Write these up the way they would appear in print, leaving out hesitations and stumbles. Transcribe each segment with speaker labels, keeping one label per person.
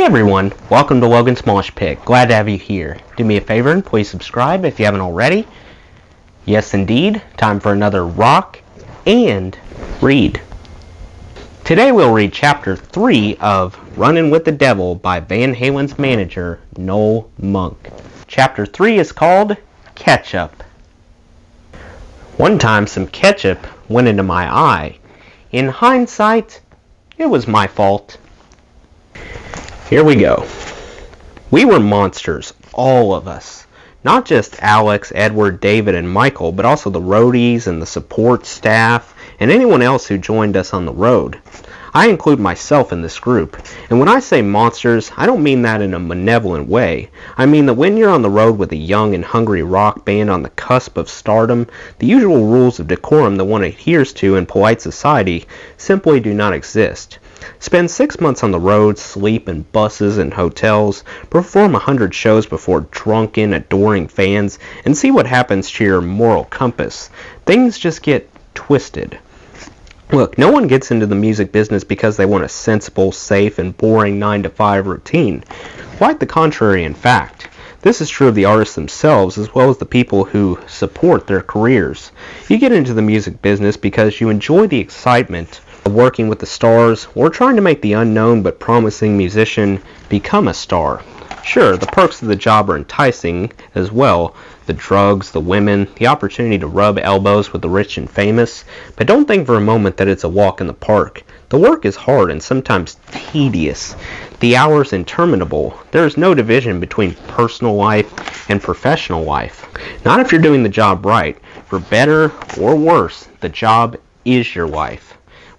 Speaker 1: Hey everyone, welcome to Logan's Mosh Pit. Glad to have you here. Do me a favor and please subscribe if you haven't already. Yes indeed, time for another rock and read. Today we'll read chapter 3 of Runnin With The Devil by Van Halen's manager, Noel Monk. Chapter 3 is called Ketchup. One time some ketchup went into my eye. In hindsight, it was my fault. Here we go. We were monsters, all of us. Not just Alex, Edward, David, and Michael, but also the roadies and the support staff, and anyone else who joined us on the road. I include myself in this group, and when I say monsters, I don't mean that in a malevolent way. I mean that when you're on the road with a young and hungry rock band on the cusp of stardom, the usual rules of decorum that one adheres to in polite society simply do not exist. Spend 6 months on the road, sleep in buses and hotels, perform 100 shows before drunken, adoring fans, and see what happens to your moral compass. Things just get twisted. Look, no one gets into the music business because they want a sensible, safe, and boring 9-to-5 routine. Quite the contrary, in fact. This is true of the artists themselves as well as the people who support their careers. You get into the music business because you enjoy the excitement of working with the stars or trying to make the unknown but promising musician become a star. Sure, the perks of the job are enticing as well. The drugs, the women, the opportunity to rub elbows with the rich and famous. But don't think for a moment that it's a walk in the park. The work is hard and sometimes tedious. The hours interminable. There is no division between personal life and professional life. Not if you're doing the job right. For better or worse, the job is your life.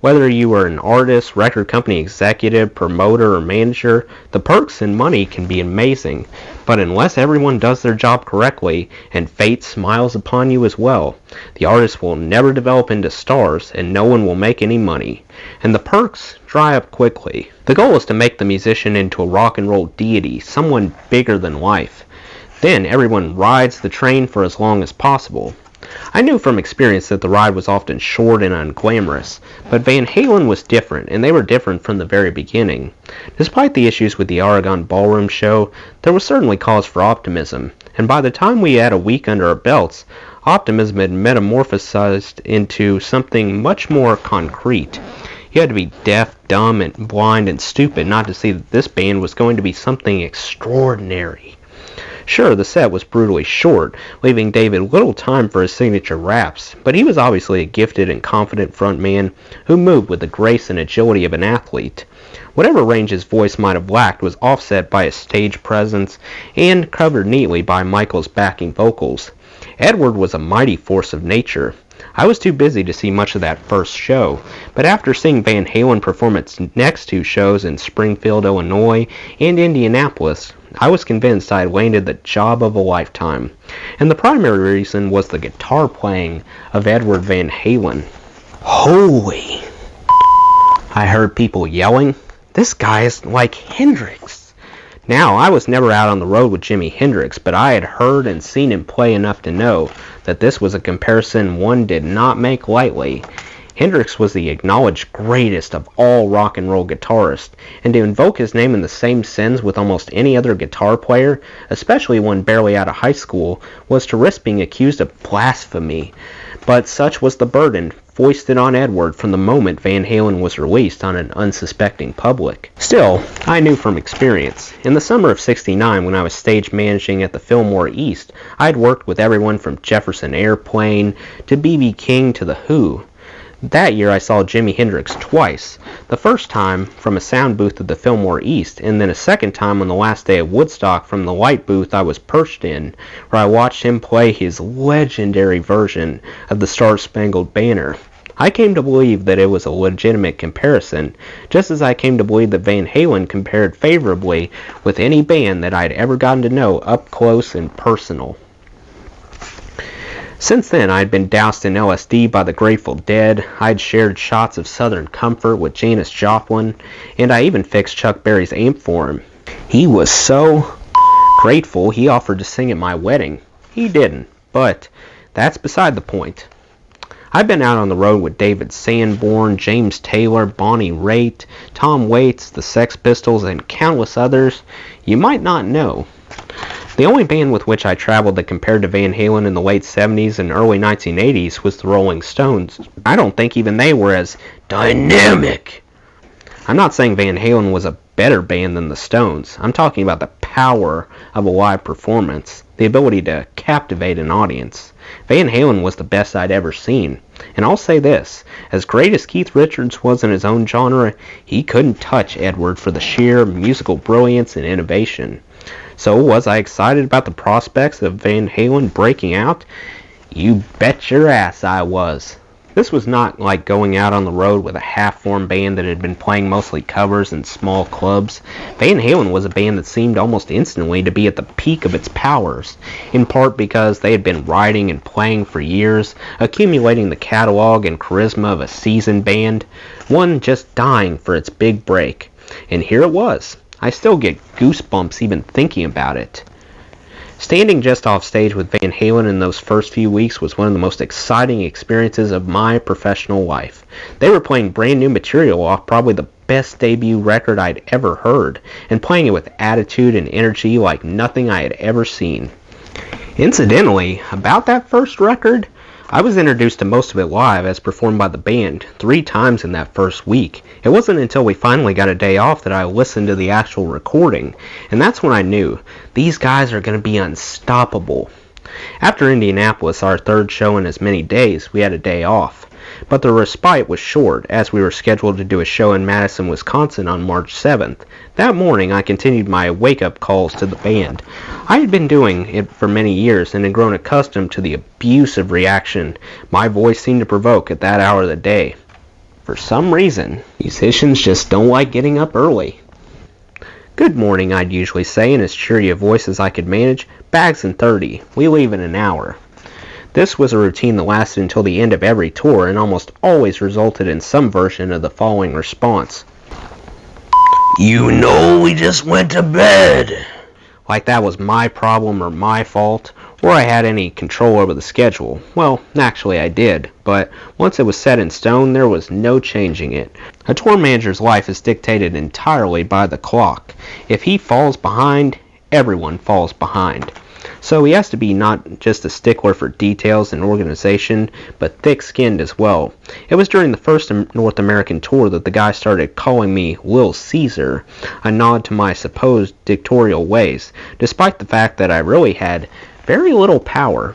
Speaker 1: Whether you are an artist, record company executive, promoter, or manager, the perks and money can be amazing. But unless everyone does their job correctly, and fate smiles upon you as well, the artist will never develop into stars and no one will make any money. And the perks dry up quickly. The goal is to make the musician into a rock and roll deity, someone bigger than life. Then everyone rides the train for as long as possible. I knew from experience that the ride was often short and unglamorous, but Van Halen was different, and they were different from the very beginning. Despite the issues with the Oregon Ballroom show, there was certainly cause for optimism, and by the time we had a week under our belts, optimism had metamorphosized into something much more concrete. You had to be deaf, dumb, and blind and stupid not to see that this band was going to be something extraordinary. Sure, the set was brutally short, leaving David little time for his signature raps, but he was obviously a gifted and confident frontman who moved with the grace and agility of an athlete. Whatever range his voice might have lacked was offset by his stage presence and covered neatly by Michael's backing vocals. Edward was a mighty force of nature. I was too busy to see much of that first show, but after seeing Van Halen perform its next 2 shows in Springfield, Illinois, and Indianapolis, I was convinced I had landed the job of a lifetime. And the primary reason was the guitar playing of Edward Van Halen. Holy! I heard people yelling, "This guy is like Hendrix." Now, I was never out on the road with Jimi Hendrix, but I had heard and seen him play enough to know that this was a comparison one did not make lightly. Hendrix was the acknowledged greatest of all rock and roll guitarists, and to invoke his name in the same sentence with almost any other guitar player, especially one barely out of high school, was to risk being accused of blasphemy. But such was the burden foisted on Edward from the moment Van Halen was released on an unsuspecting public. Still, I knew from experience. In the summer of '69, when I was stage managing at the Fillmore East, I had worked with everyone from Jefferson Airplane to B.B. King to The Who. That year I saw Jimi Hendrix twice, the first time from a sound booth at the Fillmore East, and then a second time on the last day of Woodstock from the light booth I was perched in, where I watched him play his legendary version of the Star-Spangled Banner. I came to believe that it was a legitimate comparison, just as I came to believe that Van Halen compared favorably with any band that I had ever gotten to know up close and personal. Since then, I had been doused in LSD by the Grateful Dead, I had shared shots of Southern Comfort with Janis Joplin, and I even fixed Chuck Berry's amp for him. He was so grateful he offered to sing at my wedding. He didn't, but that's beside the point. I've been out on the road with David Sanborn, James Taylor, Bonnie Raitt, Tom Waits, the Sex Pistols, and countless others you might not know. The only band with which I traveled that compared to Van Halen in the late 70s and early 1980s was the Rolling Stones. I don't think even they were as dynamic. I'm not saying Van Halen was a better band than the Stones. I'm talking about the power of a live performance, the ability to captivate an audience. Van Halen was the best I'd ever seen. And I'll say this, as great as Keith Richards was in his own genre, he couldn't touch Edward for the sheer musical brilliance and innovation. So was I excited about the prospects of Van Halen breaking out? You bet your ass I was. This was not like going out on the road with a half-formed band that had been playing mostly covers in small clubs. Van Halen was a band that seemed almost instantly to be at the peak of its powers, in part because they had been writing and playing for years, accumulating the catalog and charisma of a seasoned band, one just dying for its big break. And here it was. I still get goosebumps even thinking about it. Standing just off stage with Van Halen in those first few weeks was one of the most exciting experiences of my professional life. They were playing brand new material off probably the best debut record I'd ever heard, and playing it with attitude and energy like nothing I had ever seen. Incidentally, about that first record, I was introduced to most of it live as performed by the band 3 times in that first week. It wasn't until we finally got a day off that I listened to the actual recording, and that's when I knew these guys are going to be unstoppable. After Indianapolis, our third show in as many days, we had a day off. But the respite was short, as we were scheduled to do a show in Madison, Wisconsin on March 7th. That morning, I continued my wake-up calls to the band. I had been doing it for many years and had grown accustomed to the abusive reaction my voice seemed to provoke at that hour of the day. For some reason, musicians just don't like getting up early. "Good morning," I'd usually say in as cheery a voice as I could manage. "Bags in 30. We leave in an hour." This was a routine that lasted until the end of every tour and almost always resulted in some version of the following response. "You know we just went to bed." Like that was my problem or my fault, or I had any control over the schedule. Well, actually I did, but once it was set in stone, there was no changing it. A tour manager's life is dictated entirely by the clock. If he falls behind, everyone falls behind. So he has to be not just a stickler for details and organization, but thick-skinned as well. It was during the first North American tour that the guy started calling me Lil Caesar, a nod to my supposed dictatorial ways, despite the fact that I really had very little power.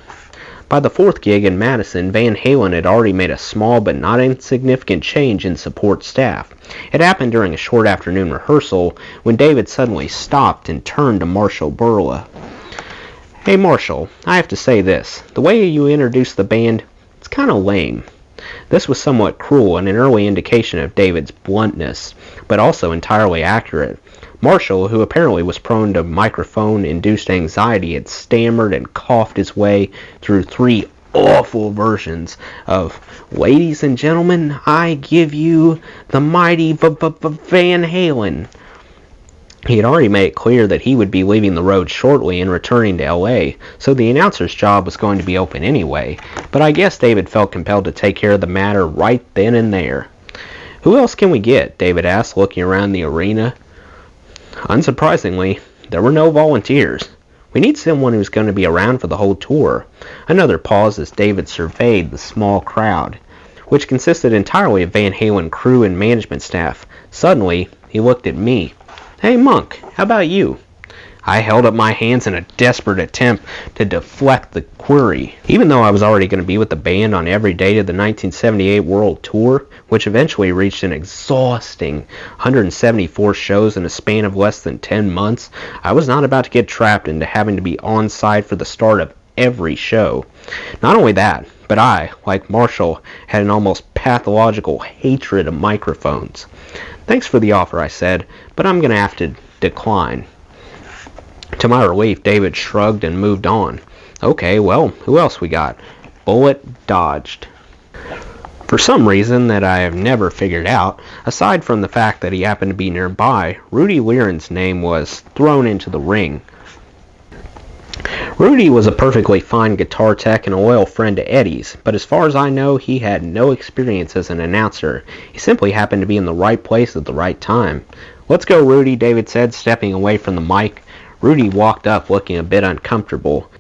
Speaker 1: By the 4th gig in Madison, Van Halen had already made a small but not insignificant change in support staff. It happened during a short afternoon rehearsal when David suddenly stopped and turned to Marshall Burla. "Hey Marshall, I have to say this. The way you introduced the band, it's kind of lame." This was somewhat cruel and an early indication of David's bluntness, but also entirely accurate. Marshall, who apparently was prone to microphone-induced anxiety, had stammered and coughed his way through 3 awful versions of "Ladies and gentlemen, I give you the mighty Van Halen." He had already made it clear that he would be leaving the road shortly and returning to LA, so the announcer's job was going to be open anyway, but I guess David felt compelled to take care of the matter right then and there. "Who else can we get?" David asked, looking around the arena. Unsurprisingly, there were no volunteers. "We need someone who's going to be around for the whole tour." Another pause as David surveyed the small crowd, which consisted entirely of Van Halen crew and management staff. Suddenly, he looked at me. "Hey Monk, how about you?" I held up my hands in a desperate attempt to deflect the query. Even though I was already going to be with the band on every date of the 1978 World Tour, which eventually reached an exhausting 174 shows in a span of less than 10 months, I was not about to get trapped into having to be on site for the start of every show. Not only that, but I, like Marshall, had an almost pathological hatred of microphones. "Thanks for the offer," I said, "but I'm going to have to decline." To my relief, David shrugged and moved on. "Okay, well, who else we got?" Bullet dodged. For some reason that I have never figured out, aside from the fact that he happened to be nearby, Rudy Liren's name was thrown into the ring. Rudy was a perfectly fine guitar tech and a loyal friend to Eddie's, but as far as I know, he had no experience as an announcer. He simply happened to be in the right place at the right time. "Let's go, Rudy," David said, stepping away from the mic. Rudy walked up looking a bit uncomfortable,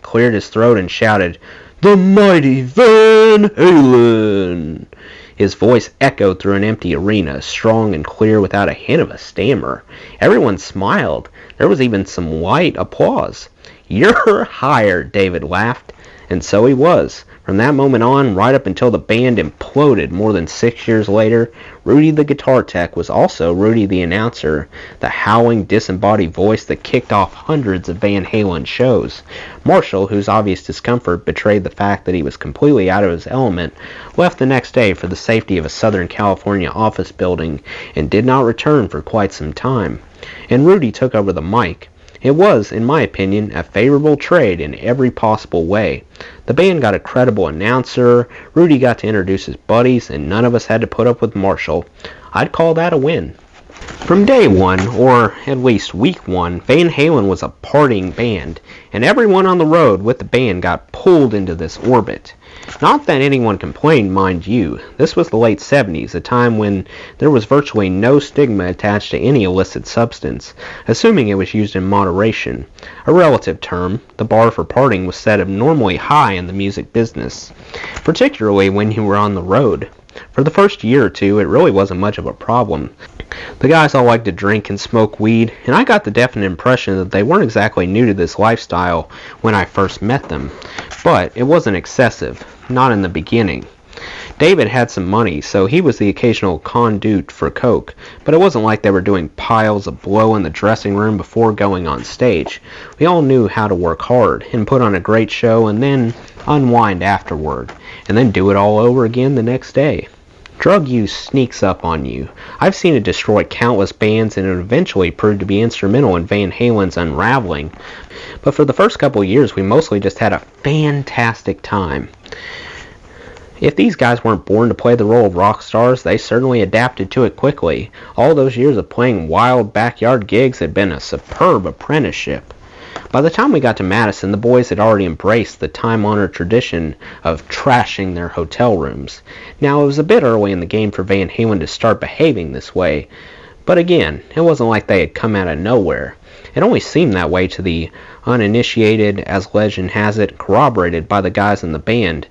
Speaker 1: cleared his throat and shouted, "The mighty Van Halen!" His voice echoed through an empty arena, strong and clear without a hint of a stammer. Everyone smiled. There was even some light applause. "You're hired," David laughed. And so he was. From that moment on, right up until the band imploded more than 6 years later, Rudy the guitar tech was also Rudy the announcer, the howling, disembodied voice that kicked off hundreds of Van Halen shows. Marshall, whose obvious discomfort betrayed the fact that he was completely out of his element, left the next day for the safety of a Southern California office building and did not return for quite some time. And Rudy took over the mic. It was, in my opinion, a favorable trade in every possible way. The band got a credible announcer, Rudy got to introduce his buddies, and none of us had to put up with Marshall. I'd call that a win. From day one, or at least week one, Van Halen was a partying band, and everyone on the road with the band got pulled into this orbit. Not that anyone complained, mind you. This was the late 70s, a time when there was virtually no stigma attached to any illicit substance, assuming it was used in moderation. A relative term, the bar for partying was set abnormally high in the music business, particularly when you were on the road. For the first year or two, it really wasn't much of a problem. The guys all liked to drink and smoke weed, and I got the definite impression that they weren't exactly new to this lifestyle when I first met them. But it wasn't excessive, not in the beginning. David had some money, so he was the occasional conduit for coke, but it wasn't like they were doing piles of blow in the dressing room before going on stage. We all knew how to work hard and put on a great show and then unwind afterward, and then do it all over again the next day. Drug use sneaks up on you. I've seen it destroy countless bands, and it eventually proved to be instrumental in Van Halen's unraveling. But for the first couple of years, we mostly just had a fantastic time. If these guys weren't born to play the role of rock stars, they certainly adapted to it quickly. All those years of playing wild backyard gigs had been a superb apprenticeship. By the time we got to Madison, the boys had already embraced the time-honored tradition of trashing their hotel rooms. Now, it was a bit early in the game for Van Halen to start behaving this way, but again, it wasn't like they had come out of nowhere. It only seemed that way to the uninitiated, as legend has it, corroborated by the guys in the band.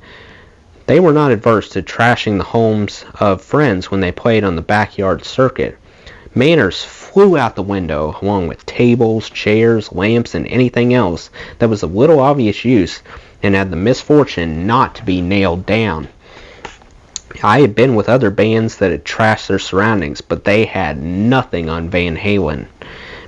Speaker 1: They were not adverse to trashing the homes of friends when they played on the backyard circuit. Manners flew out the window, along with tables, chairs, lamps, and anything else that was of little obvious use and had the misfortune not to be nailed down. I had been with other bands that had trashed their surroundings, but they had nothing on Van Halen.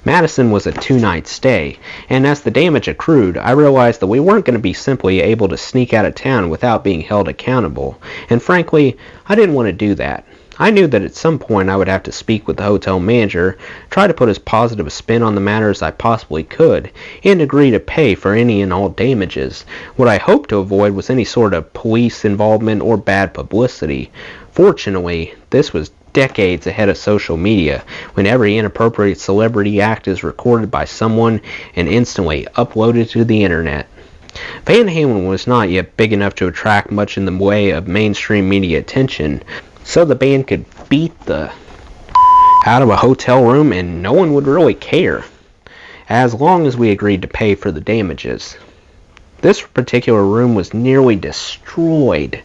Speaker 1: Madison was a 2-night stay, and as the damage accrued, I realized that we weren't going to be simply able to sneak out of town without being held accountable, and frankly, I didn't want to do that. I knew that at some point I would have to speak with the hotel manager, try to put as positive a spin on the matter as I possibly could, and agree to pay for any and all damages. What I hoped to avoid was any sort of police involvement or bad publicity. Fortunately, this was decades ahead of social media, when every inappropriate celebrity act is recorded by someone and instantly uploaded to the internet. Van Halen was not yet big enough to attract much in the way of mainstream media attention, so the band could beat the out of a hotel room and no one would really care, as long as we agreed to pay for the damages. This particular room was nearly destroyed.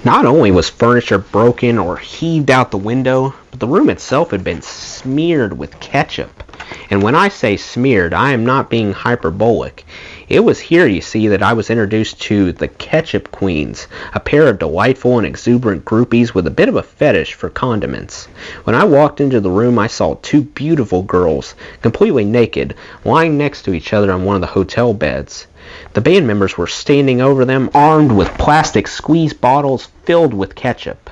Speaker 1: Not only was furniture broken or heaved out the window, but the room itself had been smeared with ketchup. And when I say smeared, I am not being hyperbolic. It was here, you see, that I was introduced to the Ketchup Queens, a pair of delightful and exuberant groupies with a bit of a fetish for condiments. When I walked into the room, I saw two beautiful girls, completely naked, lying next to each other on one of the hotel beds. The band members were standing over them, armed with plastic squeeze bottles filled with ketchup.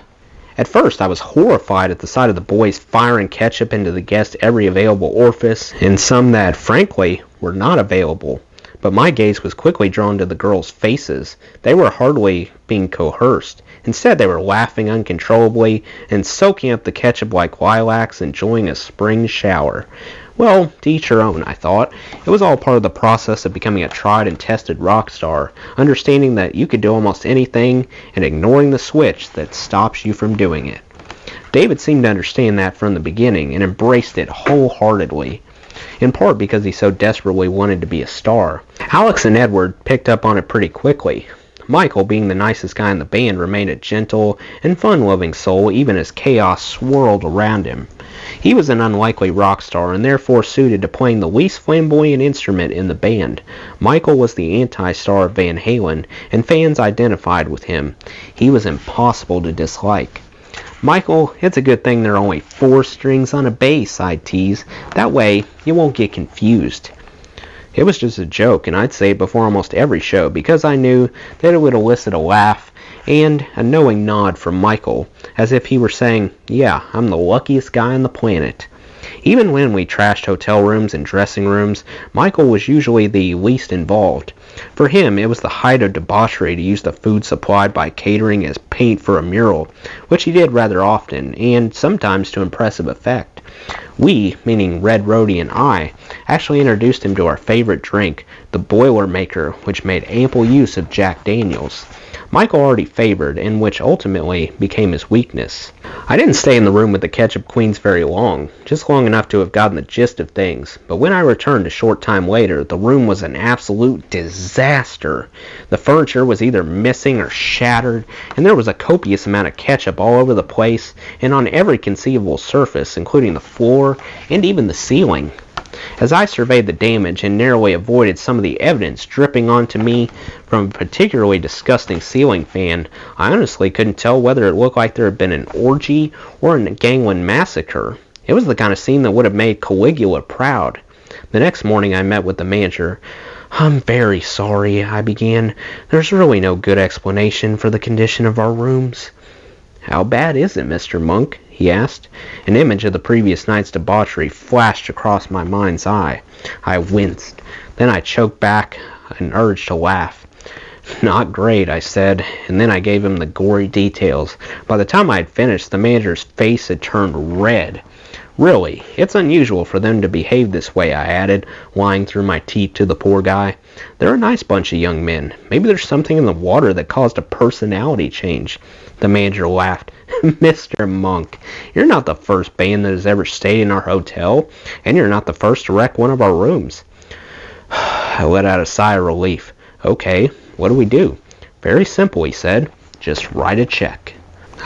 Speaker 1: At first, I was horrified at the sight of the boys firing ketchup into the guests' every available orifice, and some that, frankly, were not available. But my gaze was quickly drawn to the girls' faces. They were hardly being coerced. Instead, they were laughing uncontrollably and soaking up the ketchup like lilacs, enjoying a spring shower. Well, to each your own, I thought. It was all part of the process of becoming a tried and tested rock star, understanding that you could do almost anything and ignoring the switch that stops you from doing it. David seemed to understand that from the beginning and embraced it wholeheartedly, in part because he so desperately wanted to be a star. Alex and Edward picked up on it pretty quickly. Michael, being the nicest guy in the band, remained a gentle and fun-loving soul even as chaos swirled around him. He was an unlikely rock star and therefore suited to playing the least flamboyant instrument in the band. Michael was the anti-star of Van Halen, and fans identified with him. He was impossible to dislike. "Michael, it's a good thing there are only 4 strings on a bass," I'd tease. "That way, you won't get confused." It was just a joke, and I'd say it before almost every show because I knew that it would elicit a laugh and a knowing nod from Michael, as if he were saying, "Yeah, I'm the luckiest guy on the planet." Even when we trashed hotel rooms and dressing rooms, Michael was usually the least involved. For him, it was the height of debauchery to use the food supplied by catering as paint for a mural, which he did rather often, and sometimes to impressive effect. We, meaning Red Rhodey and I, actually introduced him to our favorite drink, the Boilermaker, which made ample use of Jack Daniels. Michael already favored, and which ultimately became his weakness. I didn't stay in the room with the Ketchup Queens very long, just long enough to have gotten the gist of things, but when I returned a short time later, the room was an absolute disaster. The furniture was either missing or shattered, and there was a copious amount of ketchup all over the place, and on every conceivable surface, including the floor and even the ceiling. As I surveyed the damage and narrowly avoided some of the evidence dripping onto me from a particularly disgusting ceiling fan, I honestly couldn't tell whether it looked like there had been an orgy or a gangland massacre. It was the kind of scene that would have made Caligula proud. The next morning I met with the manager. "I'm very sorry," I began. "There's really no good explanation for the condition of our rooms." "How bad is it, Mr. Monk?" he asked. An image of the previous night's debauchery flashed across my mind's eye. I winced. Then I choked back an urge to laugh. "Not great," I said, and then I gave him the gory details. By the time I had finished, the manager's face had turned red. "Really, it's unusual for them to behave this way," I added, lying through my teeth to the poor guy. "They're a nice bunch of young men. Maybe there's something in the water that caused a personality change." The manager laughed. "Mr. Monk, you're not the first band that has ever stayed in our hotel, and you're not the first to wreck one of our rooms." I let out a sigh of relief. "Okay, what do we do?" "Very simple," he said. "Just write a check."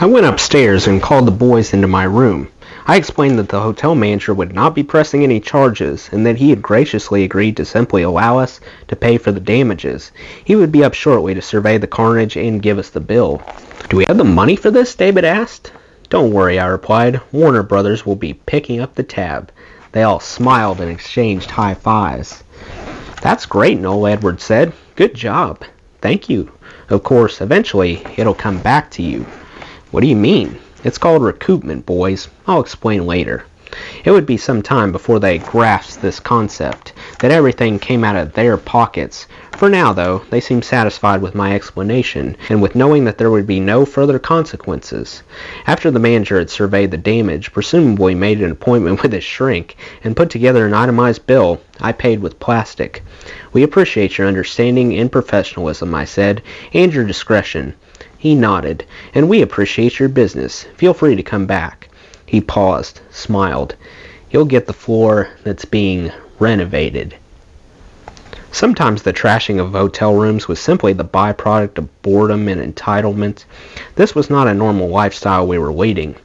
Speaker 1: I went upstairs and called the boys into my room. I explained that the hotel manager would not be pressing any charges and that he had graciously agreed to simply allow us to pay for the damages. He would be up shortly to survey the carnage and give us the bill. "Do we have the money for this?" David asked. "Don't worry," I replied. "Warner Brothers will be picking up the tab." They all smiled and exchanged high fives. "That's great," Noel Edwards said. "Good job." "Thank you. Of course, eventually it'll come back to you." "What do you mean?" "It's called recoupment, boys. I'll explain later." It would be some time before they grasped this concept, that everything came out of their pockets. For now, though, they seemed satisfied with my explanation, and with knowing that there would be no further consequences. After the manager had surveyed the damage, presumably made an appointment with his shrink, and put together an itemized bill, I paid with plastic. "We appreciate your understanding and professionalism," I said, "and your discretion." He nodded. "And we appreciate your business. Feel free to come back." He paused, smiled. "You'll get the floor that's being renovated." Sometimes the trashing of hotel rooms was simply the byproduct of boredom and entitlement. This was not a normal lifestyle we were leading.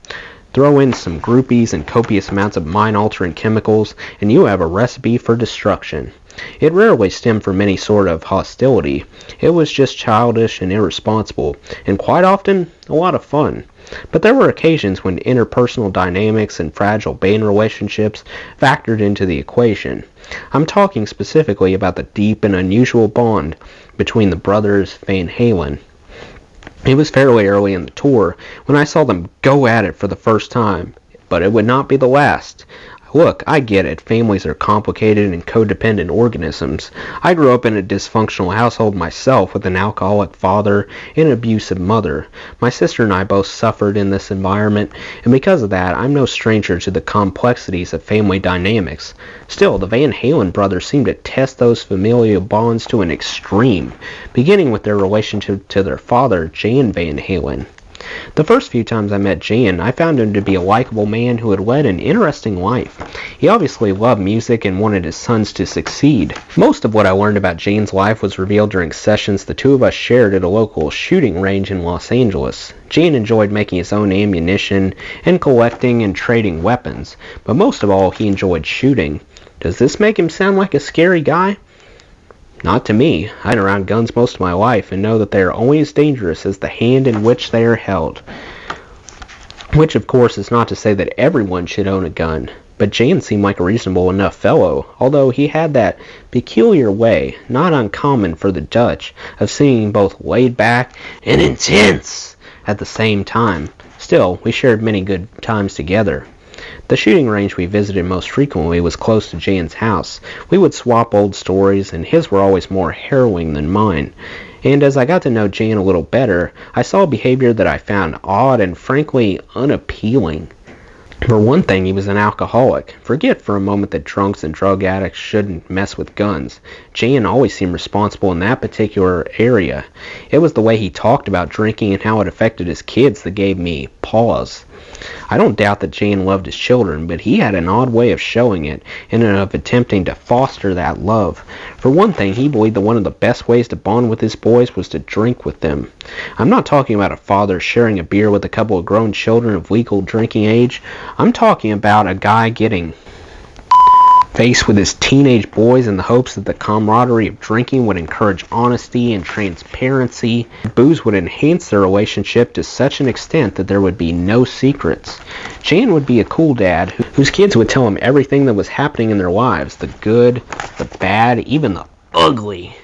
Speaker 1: Throw in some groupies and copious amounts of mind-altering chemicals, and you have a recipe for destruction. It rarely stemmed from any sort of hostility. It was just childish and irresponsible, and quite often a lot of fun. But there were occasions when interpersonal dynamics and fragile band relationships factored into the equation. I'm talking specifically about the deep and unusual bond between the brothers Van Halen. It was fairly early in the tour when I saw them go at it for the first time, but it would not be the last. Look, I get it. Families are complicated and codependent organisms. I grew up in a dysfunctional household myself with an alcoholic father and an abusive mother. My sister and I both suffered in this environment, and because of that, I'm no stranger to the complexities of family dynamics. Still, the Van Halen brothers seem to test those familial bonds to an extreme, beginning with their relationship to their father, Jan Van Halen. The first few times I met Jan, I found him to be a likable man who had led an interesting life. He obviously loved music and wanted his sons to succeed. Most of what I learned about Jan's life was revealed during sessions the two of us shared at a local shooting range in Los Angeles. Jan enjoyed making his own ammunition and collecting and trading weapons, but most of all he enjoyed shooting. Does this make him sound like a scary guy? Not to me. I've been around guns most of my life and know that they are only as dangerous as the hand in which they are held. Which, of course, is not to say that everyone should own a gun. But Jan seemed like a reasonable enough fellow, although he had that peculiar way, not uncommon for the Dutch, of seeming both laid back and intense at the same time. Still, we shared many good times together. The shooting range we visited most frequently was close to Jan's house. We would swap old stories, and his were always more harrowing than mine. And as I got to know Jan a little better, I saw a behavior that I found odd and frankly unappealing. For one thing, he was an alcoholic. Forget for a moment that drunks and drug addicts shouldn't mess with guns. Jan always seemed responsible in that particular area. It was the way he talked about drinking and how it affected his kids that gave me pause. I don't doubt that Jan loved his children, but he had an odd way of showing it and of attempting to foster that love. For one thing, he believed that one of the best ways to bond with his boys was to drink with them. I'm not talking about a father sharing a beer with a couple of grown children of legal drinking age. I'm talking about a guy getting faced with his teenage boys in the hopes that the camaraderie of drinking would encourage honesty and transparency. Booze would enhance their relationship to such an extent that there would be no secrets. Jan would be a cool dad whose kids would tell him everything that was happening in their lives, the good, the bad, even the ugly.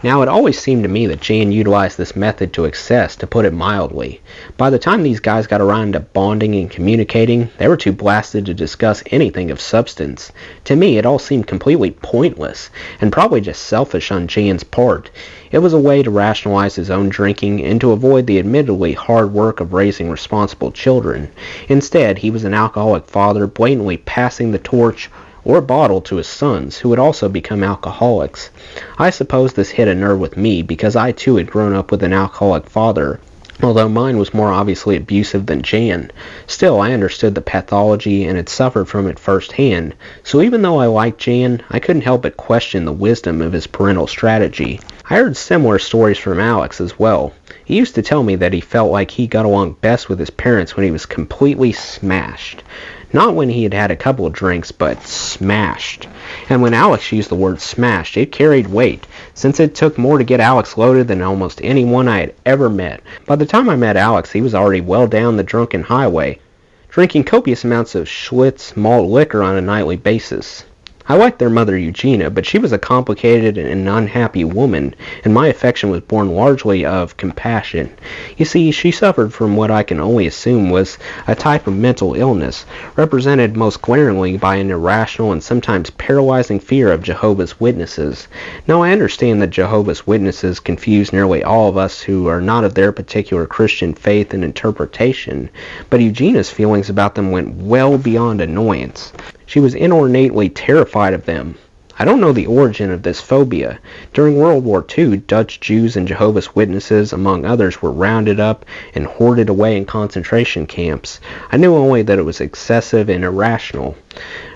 Speaker 1: Now, it always seemed to me that Jan utilized this method to excess, to put it mildly. By the time these guys got around to bonding and communicating, they were too blasted to discuss anything of substance. To me, it all seemed completely pointless, and probably just selfish on Jan's part. It was a way to rationalize his own drinking and to avoid the admittedly hard work of raising responsible children. Instead, he was an alcoholic father blatantly passing the torch or bottle to his sons, who would also become alcoholics. I suppose this hit a nerve with me because I too had grown up with an alcoholic father, although mine was more obviously abusive than Jan. Still, I understood the pathology and had suffered from it firsthand, so even though I liked Jan, I couldn't help but question the wisdom of his parental strategy. I heard similar stories from Alex as well. He used to tell me that he felt like he got along best with his parents when he was completely smashed. Not when he had had a couple of drinks, but smashed. And when Alex used the word smashed, it carried weight, since it took more to get Alex loaded than almost anyone I had ever met. By the time I met Alex, he was already well down the drunken highway, drinking copious amounts of Schlitz malt liquor on a nightly basis. I liked their mother Eugenia, but she was a complicated and unhappy woman, and my affection was born largely of compassion. You see, she suffered from what I can only assume was a type of mental illness, represented most glaringly by an irrational and sometimes paralyzing fear of Jehovah's Witnesses. Now, I understand that Jehovah's Witnesses confuse nearly all of us who are not of their particular Christian faith and interpretation, but Eugenia's feelings about them went well beyond annoyance. She was inordinately terrified of them. I don't know the origin of this phobia. During World War II, Dutch Jews and Jehovah's Witnesses, among others, were rounded up and hoarded away in concentration camps. I knew only that it was excessive and irrational.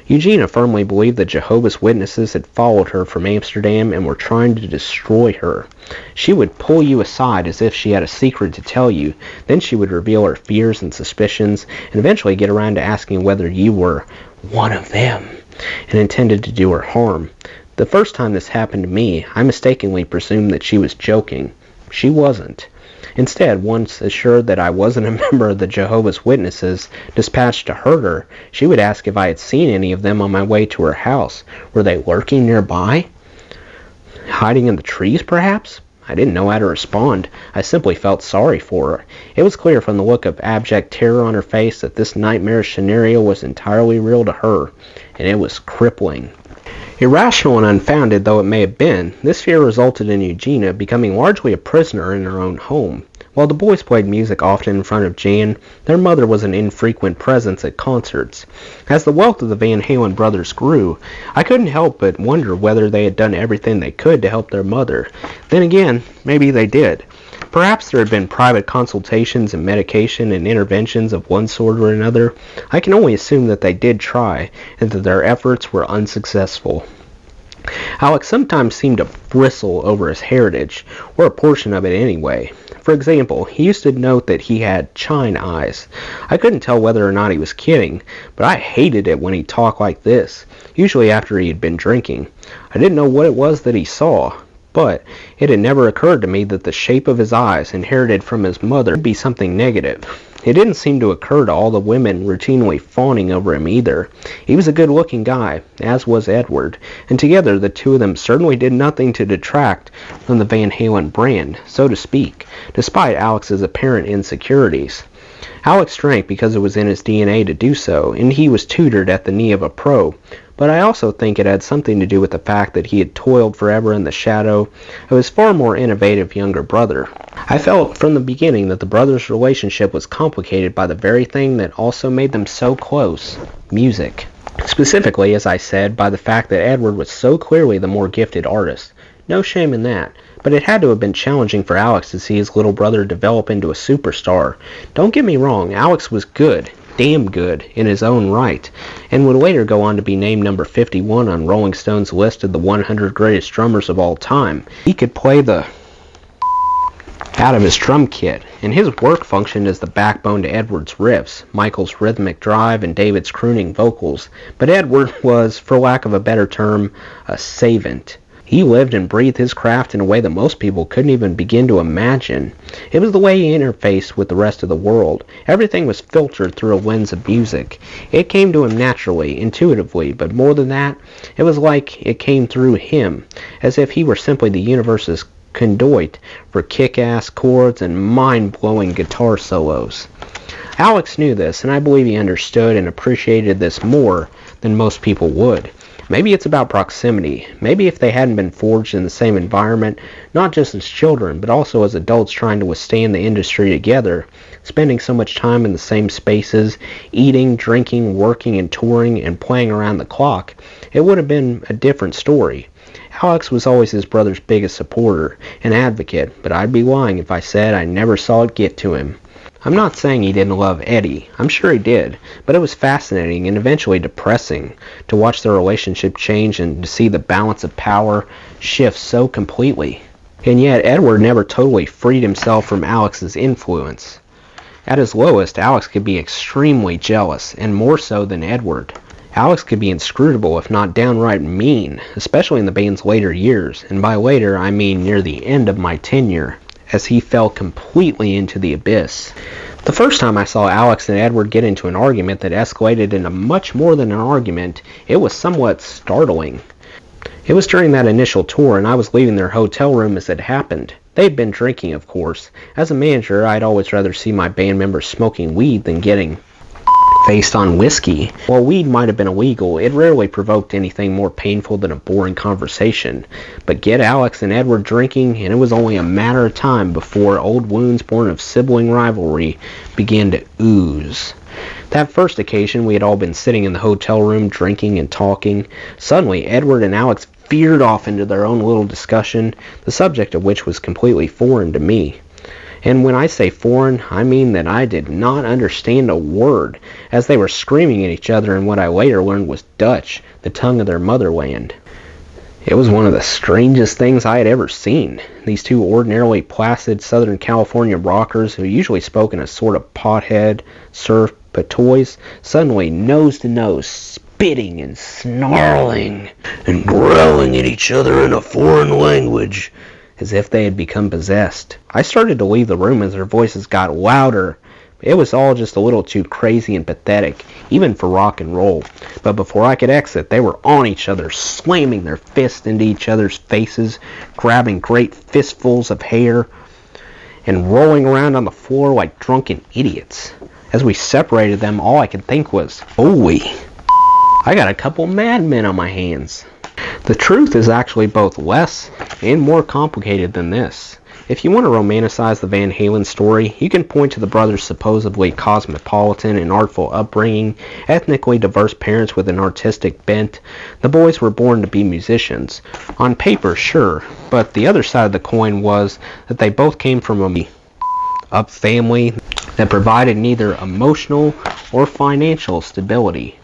Speaker 1: Eugenia firmly believed that Jehovah's Witnesses had followed her from Amsterdam and were trying to destroy her. She would pull you aside as if she had a secret to tell you. Then she would reveal her fears and suspicions and eventually get around to asking whether you were one of them and intended to do her harm. The first time this happened to me, I mistakenly presumed that she was joking. She wasn't. Instead, once assured that I wasn't a member of the Jehovah's Witnesses dispatched to hurt her, she would ask if I had seen any of them on my way to her house. Were they lurking nearby? Hiding in the trees, perhaps? I didn't know how to respond. I simply felt sorry for her. It was clear from the look of abject terror on her face that this nightmarish scenario was entirely real to her, and it was crippling. Irrational and unfounded though it may have been, this fear resulted in Eugenia becoming largely a prisoner in her own home. While the boys played music often in front of Jan, their mother was an infrequent presence at concerts. As the wealth of the Van Halen brothers grew, I couldn't help but wonder whether they had done everything they could to help their mother. Then again, maybe they did. Perhaps there had been private consultations and medication and interventions of one sort or another. I can only assume that they did try, and that their efforts were unsuccessful. Alex sometimes seemed to bristle over his heritage, or a portion of it anyway. For example, he used to note that he had chine eyes. I couldn't tell whether or not he was kidding, but I hated it when he talked like this, usually after he had been drinking. I didn't know what it was that he saw, but it had never occurred to me that the shape of his eyes, inherited from his mother, would be something negative. It didn't seem to occur to all the women routinely fawning over him either. He was a good-looking guy, as was Edward, and together the two of them certainly did nothing to detract from the Van Halen brand, so to speak, despite Alex's apparent insecurities. Alex drank because it was in his DNA to do so, and he was tutored at the knee of a pro, but I also think it had something to do with the fact that he had toiled forever in the shadow of his far more innovative younger brother. I felt from the beginning that the brothers' relationship was complicated by the very thing that also made them so close: music. Specifically, as I said, by the fact that Edward was so clearly the more gifted artist. No shame in that, but it had to have been challenging for Alex to see his little brother develop into a superstar. Don't get me wrong, Alex was good, damn good, in his own right, and would later go on to be named number 51 on Rolling Stone's list of the 100 greatest drummers of all time. He could play the out of his drum kit, and his work functioned as the backbone to Edward's riffs, Michael's rhythmic drive, and David's crooning vocals, but Edward was, for lack of a better term, a savant. He lived and breathed his craft in a way that most people couldn't even begin to imagine. It was the way he interfaced with the rest of the world. Everything was filtered through a lens of music. It came to him naturally, intuitively, but more than that, it was like it came through him, as if he were simply the universe's conduit for kick-ass chords and mind-blowing guitar solos. Alex knew this, and I believe he understood and appreciated this more than most people would. Maybe it's about proximity. Maybe if they hadn't been forged in the same environment, not just as children, but also as adults trying to withstand the industry together, spending so much time in the same spaces, eating, drinking, working, and touring, and playing around the clock, it would have been a different story. Alex was always his brother's biggest supporter and advocate, but I'd be lying if I said I never saw it get to him. I'm not saying he didn't love Eddie. I'm sure he did, but it was fascinating and eventually depressing to watch their relationship change and to see the balance of power shift so completely. And yet Edward never totally freed himself from Alex's influence. At his lowest, Alex could be extremely jealous, and more so than Edward. Alex could be inscrutable, if not downright mean, especially in the band's later years, and by later I mean near the end of my tenure, as he fell completely into the abyss. The first time I saw Alex and Edward get into an argument that escalated into much more than an argument, it was somewhat startling. It was during that initial tour, and I was leaving their hotel room as it happened. They had been drinking, of course. As a manager, I'd always rather see my band members smoking weed than getting faced on whiskey. While weed might have been illegal, it rarely provoked anything more painful than a boring conversation. But get Alex and Edward drinking, and it was only a matter of time before old wounds born of sibling rivalry began to ooze. That first occasion, we had all been sitting in the hotel room drinking and talking. Suddenly, Edward and Alex veered off into their own little discussion, the subject of which was completely foreign to me. And when I say foreign, I mean that I did not understand a word, as they were screaming at each other in what I later learned was Dutch, the tongue of their motherland. It was one of the strangest things I had ever seen. These two ordinarily placid Southern California rockers, who usually spoke in a sort of pothead, surf patois, suddenly nose to nose, spitting and snarling and growling at each other in a foreign language, as if they had become possessed. I started to leave the room as their voices got louder, It was all just a little too crazy and pathetic, even for rock and roll. But before I could exit, they were on each other, slamming their fists into each other's faces, grabbing great fistfuls of hair, and rolling around on the floor like drunken idiots. As we separated them, all I could think was, "Holy, I got a couple madmen on my hands." The truth is actually both less and more complicated than this. If you want to romanticize the Van Halen story, you can point to the brothers' supposedly cosmopolitan and artful upbringing, ethnically diverse parents with an artistic bent. The boys were born to be musicians. On paper, sure, but the other side of the coin was that they both came from a family that provided neither emotional or financial stability.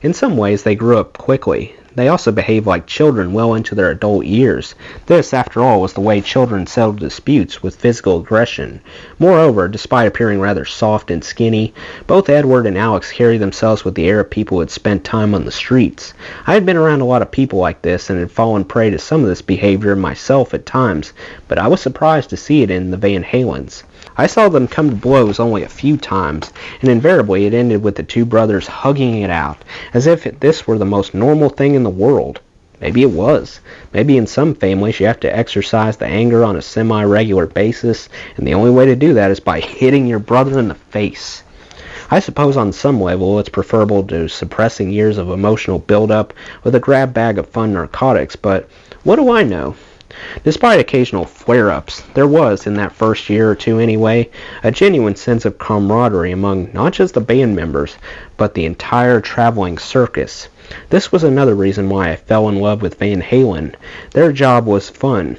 Speaker 1: In some ways, they grew up quickly. They also behaved like children well into their adult years. This, after all, was the way children settled disputes, with physical aggression. Moreover, despite appearing rather soft and skinny, both Edward and Alex carried themselves with the air of people who had spent time on the streets. I had been around a lot of people like this and had fallen prey to some of this behavior myself at times, but I was surprised to see it in the Van Halens. I saw them come to blows only a few times, and invariably it ended with the two brothers hugging it out, as if this were the most normal thing in the world. Maybe it was. Maybe in some families you have to exercise the anger on a semi-regular basis, and the only way to do that is by hitting your brother in the face. I suppose on some level it's preferable to suppressing years of emotional build-up with a grab bag of fun narcotics, but what do I know? Despite occasional flare-ups, there was, in that first year or two anyway, a genuine sense of camaraderie among not just the band members, but the entire traveling circus. This was another reason why I fell in love with Van Halen. Their job was fun.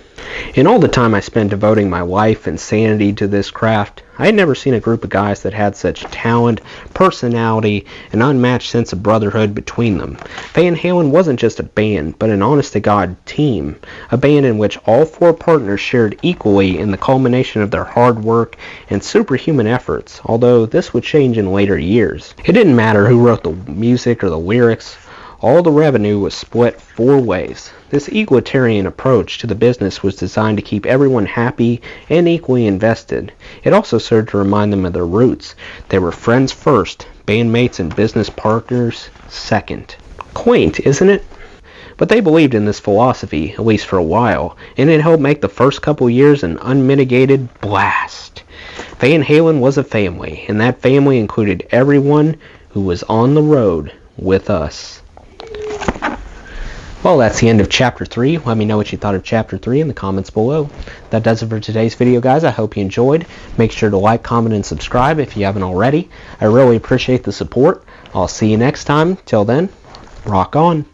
Speaker 1: In all the time I spent devoting my life and sanity to this craft, I had never seen a group of guys that had such talent, personality, and unmatched sense of brotherhood between them. Van Halen wasn't just a band, but an honest-to-God team. A band in which all four partners shared equally in the culmination of their hard work and superhuman efforts, although this would change in later years. It didn't matter who wrote the music or the lyrics. All the revenue was split 4 ways. This egalitarian approach to the business was designed to keep everyone happy and equally invested. It also served to remind them of their roots. They were friends first, bandmates and business partners second. Quaint, isn't it? But they believed in this philosophy, at least for a while, and it helped make the first couple years an unmitigated blast. Van Halen was a family, and that family included everyone who was on the road with us. Well, that's the end of Chapter 3. Let me know what you thought of Chapter 3 in the comments below. That does it for today's video, guys. I hope you enjoyed. Make sure to like, comment, and subscribe if you haven't already. I really appreciate the support. I'll see you next time. Till then, rock on.